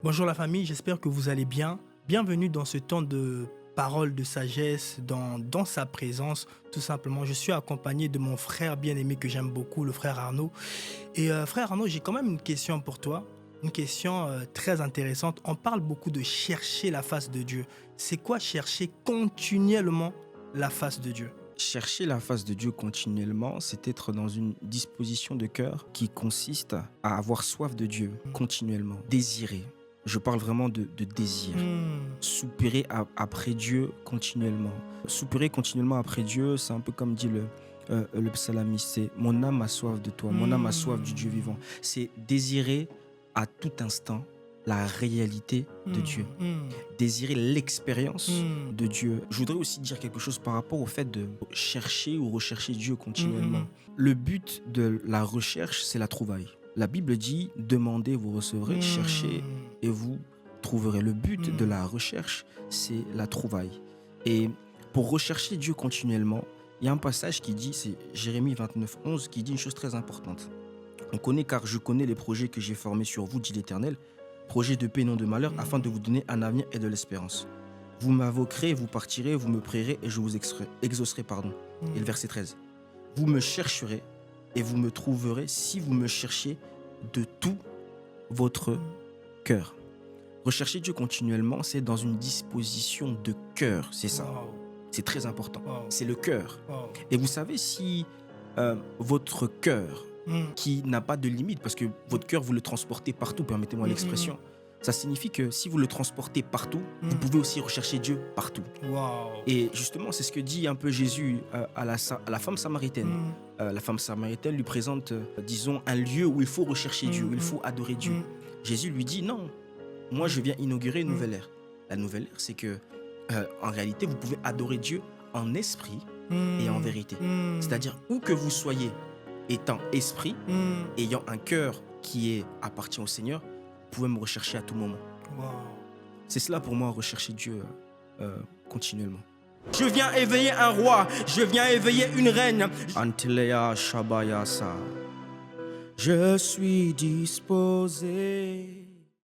Bonjour la famille, j'espère que vous allez bien. Bienvenue dans ce temps de parole de sagesse, dans sa présence, tout simplement. Je suis accompagné de mon frère bien-aimé que j'aime beaucoup, le frère Arnaud. Et frère Arnaud, j'ai quand même une question pour toi, une question très intéressante. On parle beaucoup de chercher la face de Dieu. C'est quoi chercher continuellement la face de Dieu? Chercher la face de Dieu continuellement, c'est être dans une disposition de cœur qui consiste à avoir soif de Dieu continuellement, désirer. Je parle vraiment de désir. Soupirer après Dieu continuellement. Soupirer continuellement après Dieu, c'est un peu comme dit le psalmiste, c'est mon âme a soif de toi, mon âme a soif du Dieu vivant. C'est désirer à tout instant la réalité de Dieu, désirer l'expérience de Dieu. Je voudrais aussi dire quelque chose par rapport au fait de chercher ou rechercher Dieu continuellement. Le but de la recherche, c'est la trouvaille. La Bible dit, demandez, vous recevrez, cherchez et vous trouverez. Le but de la recherche, c'est la trouvaille. Et pour rechercher Dieu continuellement, il y a un passage qui dit, c'est Jérémie 29, 11, qui dit une chose très importante. On connaît car je connais les projets que j'ai formés sur vous, dit l'Éternel, projet de paix, non de malheur, afin de vous donner un avenir et de l'espérance. Vous m'invoquerez, vous partirez, vous me prierez et je vous exaucerai. Et le verset 13. Vous me chercherez et vous me trouverez si vous me cherchiez de tout votre cœur. Rechercher Dieu continuellement, c'est dans une disposition de cœur, c'est ça. Wow. C'est très important. Wow. C'est le cœur. Wow. Et vous savez, si votre cœur, qui n'a pas de limite, parce que votre cœur, vous le transportez partout, permettez-moi l'expression, ça signifie que si vous le transportez partout, vous pouvez aussi rechercher Dieu partout. Wow. Et justement, c'est ce que dit un peu Jésus à la femme samaritaine. La femme samaritaine lui présente, disons, un lieu où il faut rechercher Dieu, où il faut adorer Dieu. Jésus lui dit, non, moi je viens inaugurer une nouvelle ère. La nouvelle ère, c'est que, en réalité, vous pouvez adorer Dieu en esprit et en vérité. C'est-à-dire, où que vous soyez, étant esprit, ayant un cœur qui appartient au Seigneur, vous pouvez me rechercher à tout moment. Wow. C'est cela pour moi, rechercher Dieu continuellement. Je viens éveiller un roi, je viens éveiller une reine. Antilea Shabayasa. Je suis disposé.